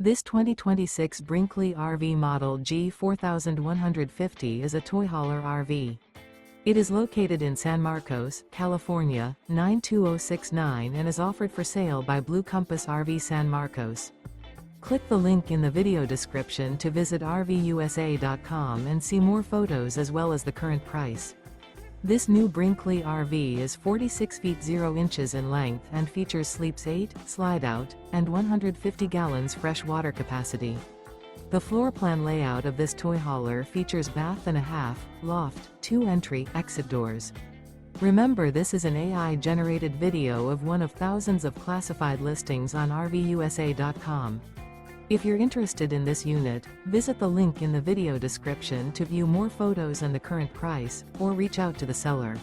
This 2026 Brinkley RV Model G 4150 is a toy hauler RV. It is located in San Marcos, California, 92069 and is offered for sale by Blue Compass RV San Marcos. Click the link in the video description to visit RVUSA.com and see more photos as well as the current price. This new Brinkley RV is 46 feet 0 inches in length and features sleeps 8, slide-out, and 150 gallons fresh water capacity. The floor plan layout of this toy hauler features bath and a half, loft, 2 entry, exit doors. Remember, this is an AI-generated video of one of thousands of classified listings on RVUSA.com. If you're interested in this unit, visit the link in the video description to view more photos and the current price, or reach out to the seller.